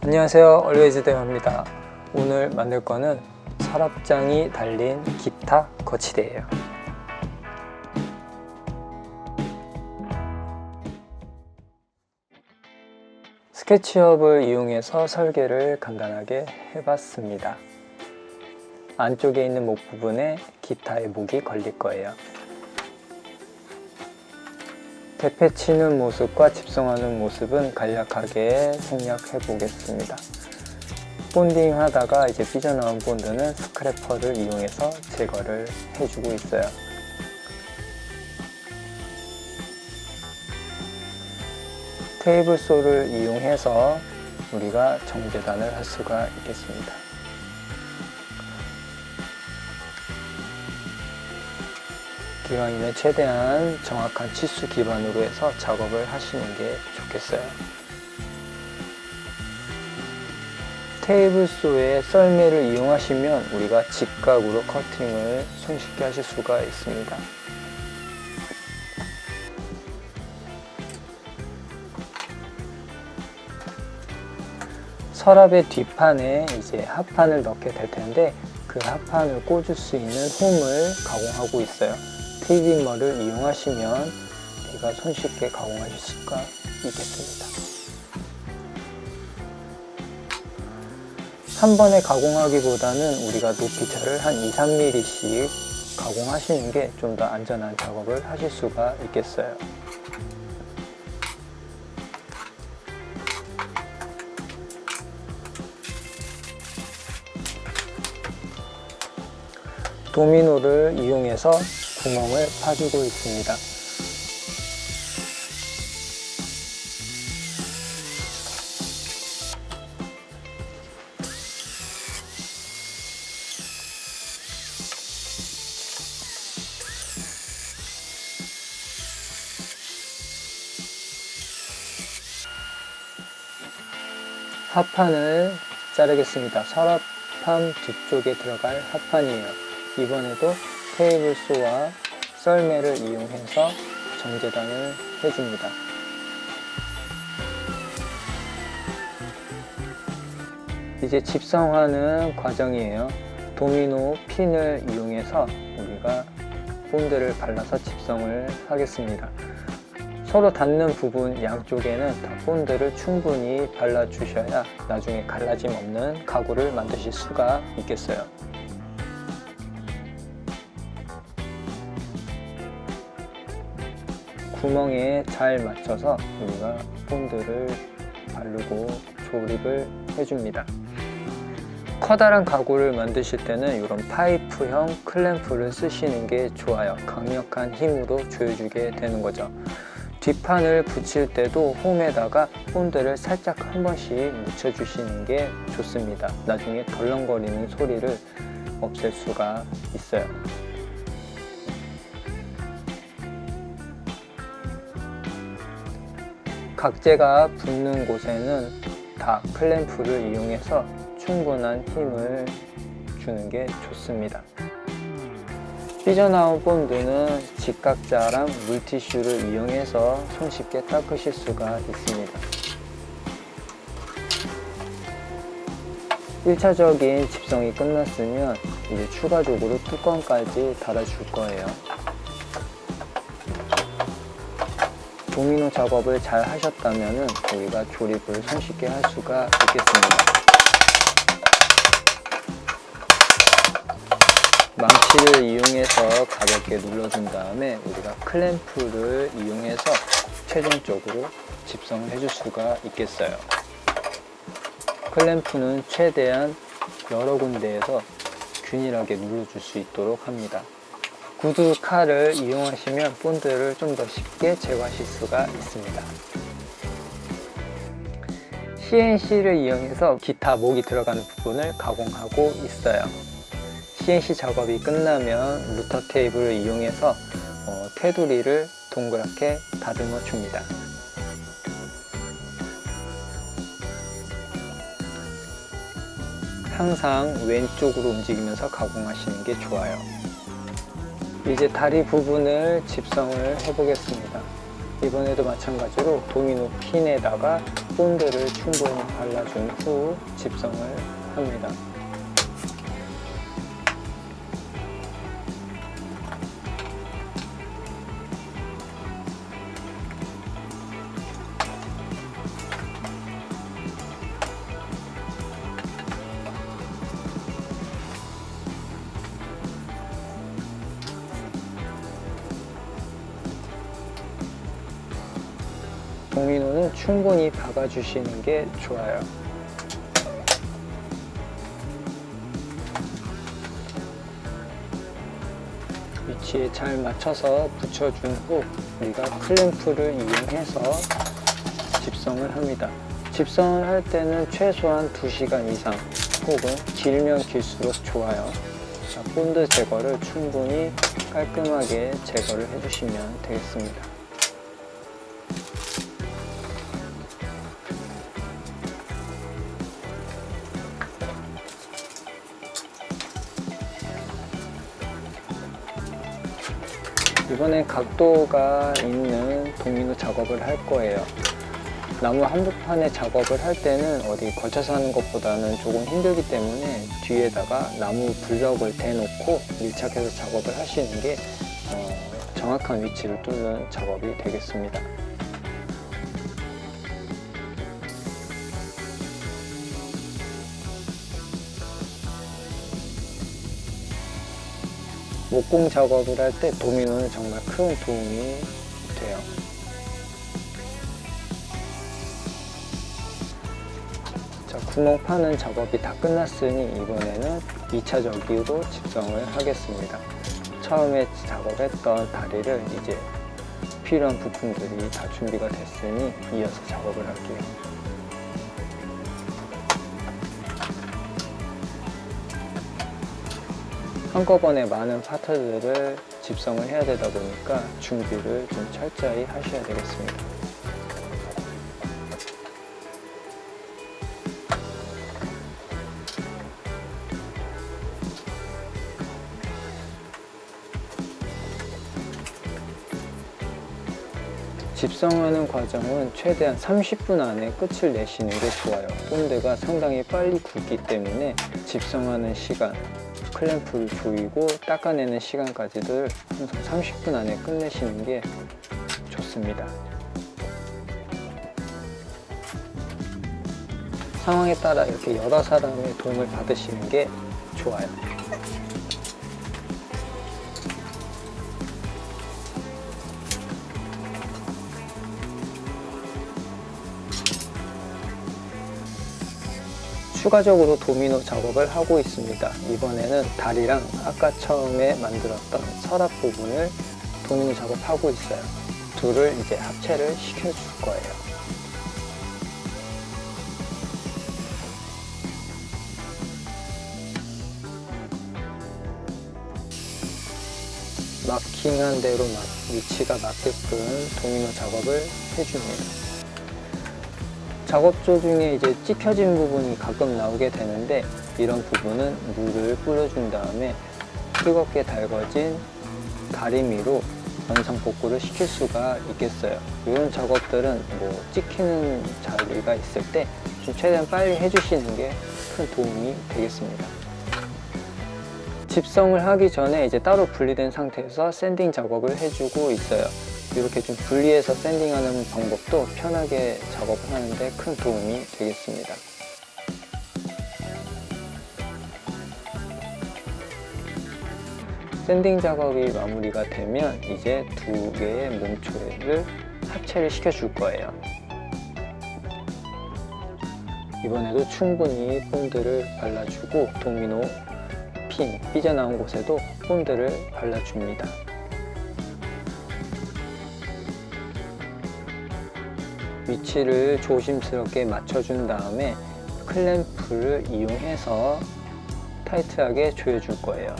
안녕하세요, 얼웨이즈 대화입니다. 오늘 만들 거는 서랍장이 달린 기타 거치대예요. 스케치업을 이용해서 설계를 간단하게 해봤습니다. 안쪽에 있는 목 부분에 기타의 목이 걸릴 거예요. 대패 치는 모습과 집성하는 모습은 간략하게 생략해 보겠습니다. 본딩 하다가 이제 삐져나온 본드는 스크래퍼를 이용해서 제거를 해주고 있어요. 테이블 소를 이용해서 우리가 정제단을 할 수가 있겠습니다. 기왕이면 최대한 정확한 치수 기반으로 해서 작업을 하시는 게 좋겠어요. 테이블 소에 썰매를 이용하시면 우리가 직각으로 커팅을 손쉽게 하실 수가 있습니다. 서랍의 뒷판에 이제 합판을 넣게 될 텐데 그 합판을 꽂을 수 있는 홈을 가공하고 있어요. 테이빙머를 이용하시면 우리가 손쉽게 가공하실 수가 있겠습니다. 한 번에 가공하기보다는 우리가 높이차를 한 2-3mm씩 가공하시는 게 좀 더 안전한 작업을 하실 수가 있겠어요. 도미노를 이용해서 구멍을 파주고 있습니다. 합판을 자르겠습니다. 서랍판 뒤쪽에 들어갈 합판이에요. 이번에도 테이블 소와 썰매를 이용해서 정제단을 해줍니다. 이제 집성하는 과정이에요. 도미노 핀을 이용해서 우리가 본드를 발라서 집성을 하겠습니다. 서로 닿는 부분 양쪽에는 다 본드를 충분히 발라주셔야 나중에 갈라짐 없는 가구를 만드실 수가 있겠어요. 구멍에 잘 맞춰서 우리가 본드를 바르고 조립을 해줍니다. 커다란 가구를 만드실 때는 이런 파이프형 클램프를 쓰시는 게 좋아요. 강력한 힘으로 조여주게 되는 거죠. 뒷판을 붙일 때도 홈에다가 본드를 살짝 한 번씩 묻혀주시는 게 좋습니다. 나중에 덜렁거리는 소리를 없앨 수가 있어요. 각재가 붙는 곳에는 다 클램프를 이용해서 충분한 힘을 주는 게 좋습니다. 삐져나온 본드는 직각자랑 물티슈를 이용해서 손쉽게 닦으실 수가 있습니다. 1차적인 집성이 끝났으면 이제 추가적으로 뚜껑까지 달아줄 거예요. 도미노 작업을 잘 하셨다면 우리가 조립을 손쉽게 할 수가 있겠습니다. 망치를 이용해서 가볍게 눌러준 다음에 우리가 클램프를 이용해서 최종적으로 집성을 해줄 수가 있겠어요. 클램프는 최대한 여러 군데에서 균일하게 눌러줄 수 있도록 합니다. 구두 칼을 이용하시면 본드를 좀 더 쉽게 제거하실 수가 있습니다. CNC를 이용해서 기타 목이 들어가는 부분을 가공하고 있어요. CNC 작업이 끝나면 루터 테이블을 이용해서 테두리를 동그랗게 다듬어 줍니다. 항상 왼쪽으로 움직이면서 가공하시는 게 좋아요. 이제 다리 부분을 집성을 해 보겠습니다. 이번에도 마찬가지로 도미노 핀에다가 본드를 충분히 발라준 후 집성을 합니다. 도미노는 충분히 박아주시는 게 좋아요. 위치에 잘 맞춰서 붙여준 후 우리가 클램프를 이용해서 집성을 합니다. 집성을 할 때는 최소한 2시간 이상 혹은 길면 길수록 좋아요. 자, 본드 제거를 충분히 깔끔하게 제거를 해주시면 되겠습니다. 이번엔 각도가 있는 도미노 작업을 할 거예요. 나무 한복판에 작업을 할 때는 어디 걸쳐서 하는 것보다는 조금 힘들기 때문에 뒤에다가 나무 블럭을 대놓고 밀착해서 작업을 하시는 게 정확한 위치를 뚫는 작업이 되겠습니다. 목공 작업을 할 때 도미노는 정말 큰 도움이 돼요. 자, 구멍 파는 작업이 다 끝났으니 이번에는 2차적으로 집성을 하겠습니다. 처음에 작업했던 다리를 이제 필요한 부품들이 다 준비가 됐으니 이어서 작업을 할게요. 한꺼번에 많은 파트들을 집성을 해야 되다 보니까 준비를 좀 철저히 하셔야 되겠습니다. 집성하는 과정은 최대한 30분 안에 끝을 내시는 게 좋아요. 본드가 상당히 빨리 굳기 때문에 집성하는 시간, 클램프를 조이고 닦아내는 시간까지들 항상 30분 안에 끝내시는 게 좋습니다. 상황에 따라 이렇게 여러 사람의 도움을 받으시는 게 좋아요. 추가적으로 도미노 작업을 하고 있습니다. 이번에는 다리랑 아까 처음에 만들었던 서랍 부분을 도미노 작업하고 있어요. 둘을 이제 합체를 시켜줄 거예요. 마킹한 대로 위치가 맞게끔 도미노 작업을 해줍니다. 작업 중에 이제 찍혀진 부분이 가끔 나오게 되는데 이런 부분은 물을 뿌려준 다음에 뜨겁게 달궈진 다리미로 완성 복구를 시킬 수가 있겠어요. 이런 작업들은 뭐 찍히는 자리가 있을 때 좀 최대한 빨리 해주시는 게 큰 도움이 되겠습니다. 집성을 하기 전에 이제 따로 분리된 상태에서 샌딩 작업을 해주고 있어요. 이렇게 좀 분리해서 샌딩하는 방법도 편하게 작업을 하는데 큰 도움이 되겠습니다. 샌딩 작업이 마무리가 되면 이제 두 개의 몸초를 합체를 시켜줄 거예요. 이번에도 충분히 본드를 발라주고 도미노 핀 삐져나온 곳에도 본드를 발라줍니다. 위치를 조심스럽게 맞춰준 다음에 클램프를 이용해서 타이트하게 조여줄 거예요.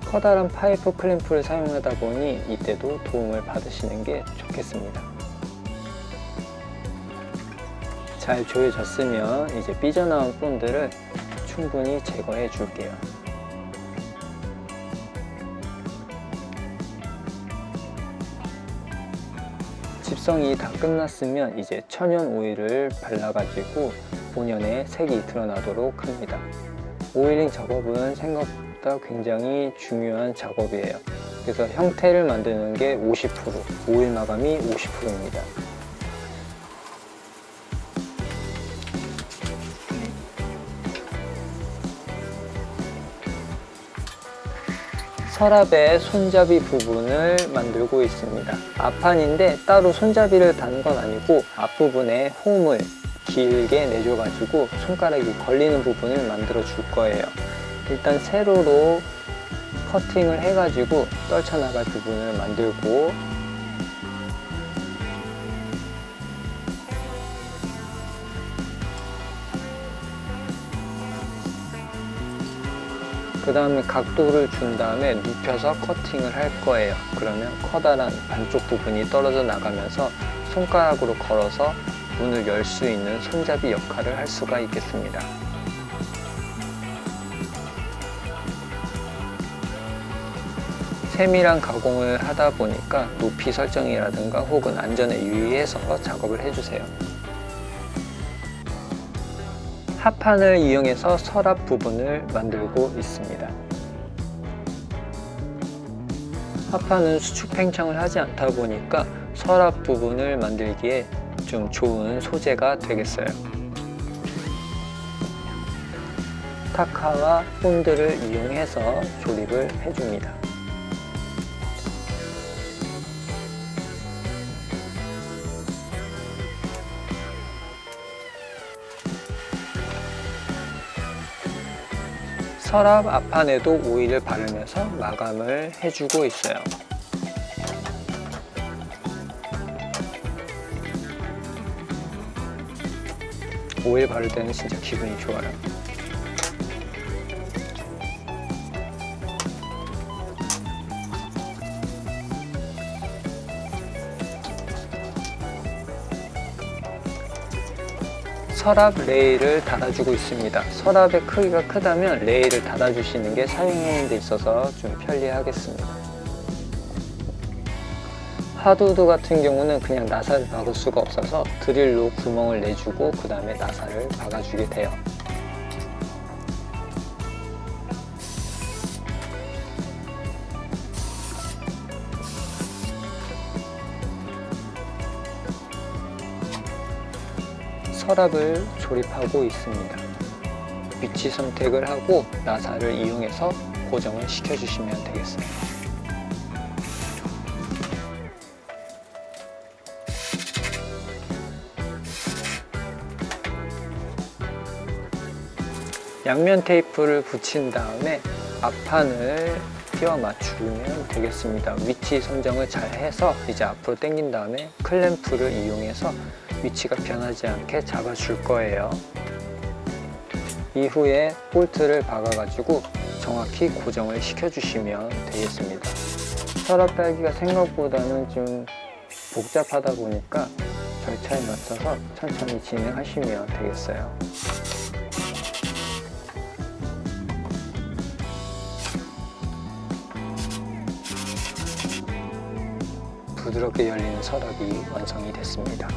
커다란 파이프 클램프를 사용하다 보니 이때도 도움을 받으시는 게 좋겠습니다. 잘 조여졌으면 이제 삐져나온 본드를 충분히 제거해 줄게요. 집성이 다 끝났으면 이제 천연 오일을 발라가지고 본연의 색이 드러나도록 합니다. 오일링 작업은 생각보다 굉장히 중요한 작업이에요. 그래서 형태를 만드는 게 50%, 오일 마감이 50%입니다. 서랍의 손잡이 부분을 만들고 있습니다. 앞판인데 따로 손잡이를 다는 건 아니고 앞부분에 홈을 길게 내줘가지고 손가락이 걸리는 부분을 만들어 줄 거예요. 일단 세로로 커팅을 해가지고 떨쳐나갈 부분을 만들고, 그 다음에 각도를 준 다음에 눕혀서 커팅을 할 거예요. 그러면 커다란 반쪽 부분이 떨어져 나가면서 손가락으로 걸어서 문을 열 수 있는 손잡이 역할을 할 수가 있겠습니다. 세밀한 가공을 하다 보니까 높이 설정이라든가 혹은 안전에 유의해서 작업을 해주세요. 합판을 이용해서 서랍 부분을 만들고 있습니다. 합판은 수축 팽창을 하지 않다 보니까 서랍 부분을 만들기에 좀 좋은 소재가 되겠어요. 타카와 본드를 이용해서 조립을 해줍니다. 서랍 앞판에도 오일을 바르면서 마감을 해주고 있어요. 오일 바를 때는 진짜 기분이 좋아요. 서랍 레일을 달아주고 있습니다. 서랍의 크기가 크다면 레일을 달아주시는 게 사용하는 데 있어서 좀 편리하겠습니다. 하드우드 같은 경우는 그냥 나사를 박을 수가 없어서 드릴로 구멍을 내주고 그 다음에 나사를 박아주게 돼요. 서랍을 조립하고 있습니다. 위치 선택을 하고 나사를 이용해서 고정을 시켜주시면 되겠어요. 양면 테이프를 붙인 다음에 앞판을 끼워 맞추면 되겠습니다. 위치 선정을 잘 해서 이제 앞으로 당긴 다음에 클램프를 이용해서 위치가 변하지 않게 잡아줄 거예요. 이후에 볼트를 박아가지고 정확히 고정을 시켜주시면 되겠습니다. 서랍 달기가 생각보다는 좀 복잡하다 보니까 절차에 맞춰서 천천히 진행하시면 되겠어요. 부드럽게 열리는 서랍이 완성이 됐습니다.